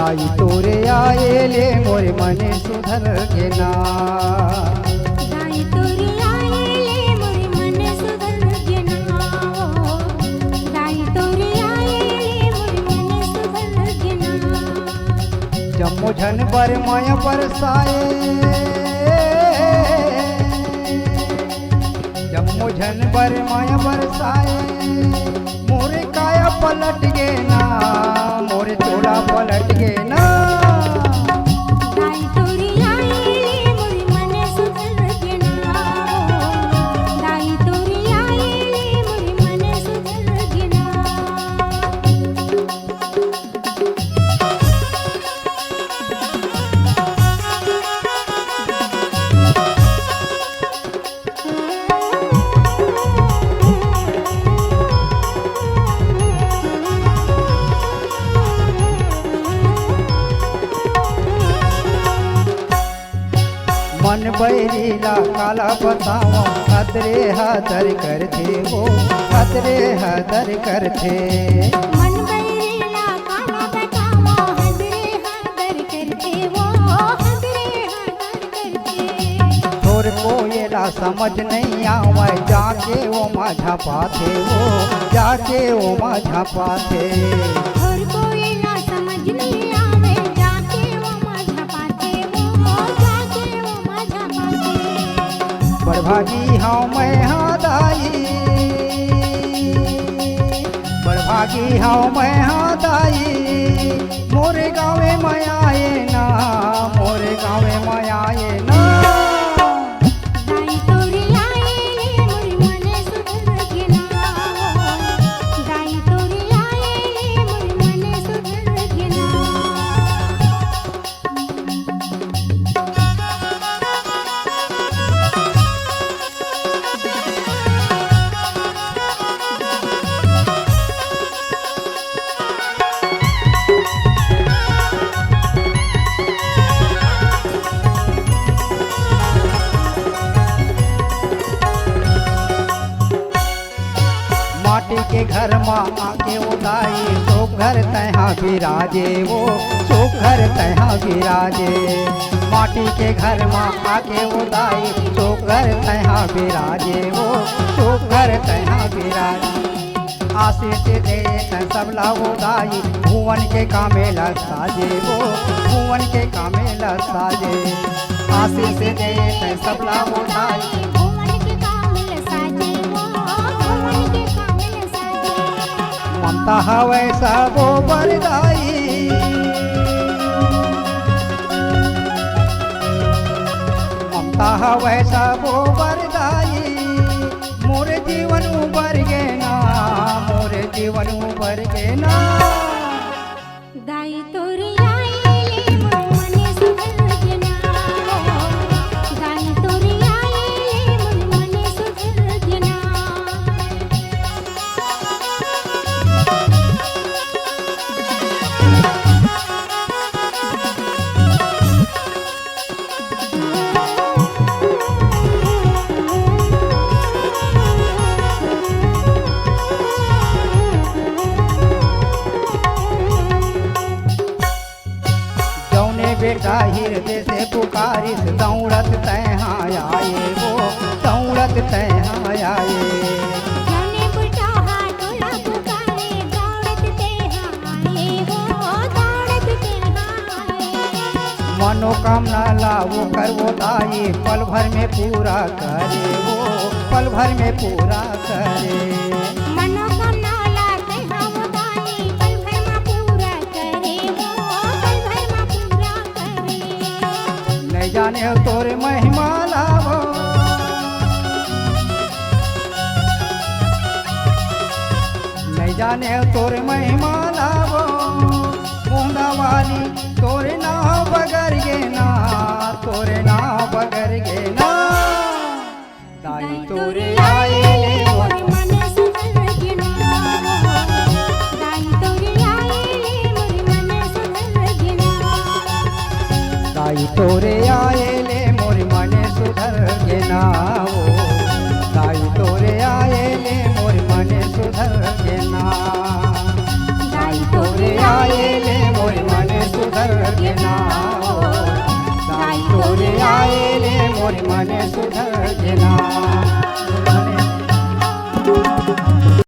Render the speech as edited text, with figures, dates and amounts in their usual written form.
दाई तोरे आएले मोरे मने सुधर गेना। दाई तोरे आएले मोरे मने सुधर गेना। दाई तोरे आएले मोरे मने सुधर गेना। जम्मो झन बर माया बरसाए, जम्मो झन बर माया बरसाए, मोरे काया पलट गे ना, मोरे चोला पलट गे ना। दाई तोरे आएले मोरे मने सुधर गेना। दाई तोरे आएले मोरे मने सुधर गेना। मन बैरीला काला बताओ, हदरे हदर करथे वो, हदरे हदर करथे। मन बैरेला काला बताओ, हदरे हदर करते वो, हदरे हदर करते। थोर कोयला समझ नहीं आवे, जाके वो माझा पाथे वो, जाके वो माझा पाथे। और कोई ना समझ नहीं आवे, जाके वो माझा पाते वो, जाके वो माझा पाते। बड़भागी हाँ मैं हाँ दाई, बड़भागी हाँ मैं हाँ दाई, मोरे गाँवे मैं आए ना, मोरे गाँवे मैं आए ना। दाई तोरे आएले मोरे मने सुधर गेना। दाई तोरे आएले मोरे मने सुधर गेना। माटी के घर माँ आके उदाई, तो घर तहाँ विराजे वो, तो घर तहाँ विराजे। माटी के घर माँ आके उदाई, तो घर तहाँ विराजे वो, तो घर तहाँ विराजे। आशीष दे सबला उदाई, भुवन के कामेला साजे वो, भुवन के कामेला साजे। आशीष दे सबला उदाई, भुवन के कामिल साजे वो, भुवन के कामिल साजे। ममता हवै सबो बरदाई, ममता हवै सबो बरदाई, मोरे जीवन उबर गे ना, मोरे जीवन उबर गे ना। दाई तोरे आएले मोरे मने सुधर गेना। दाई तोरे आएले मोरे मने सुधर गेना। जौने बेटा हृदय से पुकारिस, दौड़त तहाँ आए वो, दौड़त तहाँ आए। जाने बेटा टोला पुकारे, दौड़त तेहाँ आए वो, दौड़त तेहाँ आए। मनोकामना लाओ कर वो दाई, पल भर में पूरा करे वो, पल भर में पूरा करे। मनोकामना लाते हम दाई, पल भर में पूरा करे वो, पल भर में पूरा करे। नहीं जाने हो तोरे महिमा लावो, नहीं जाने हो तोरे महिमा लावो, मुंदा वाली तोरे ना बगर गे ना, तोरे ना बगर गे ना। दाई तोरे आएले मोरे मने सुधर गेना। दाई तोरे आएले मोरे मने सुधर गेना। दाई तोरे आएले मोरे मने सुधर गेना वो, दाई तोरे आएले मोरे मने सुधर गेना। दाई तोरे आएले मोरे मने सुधर नाओ साई तोरे आएले मोर मन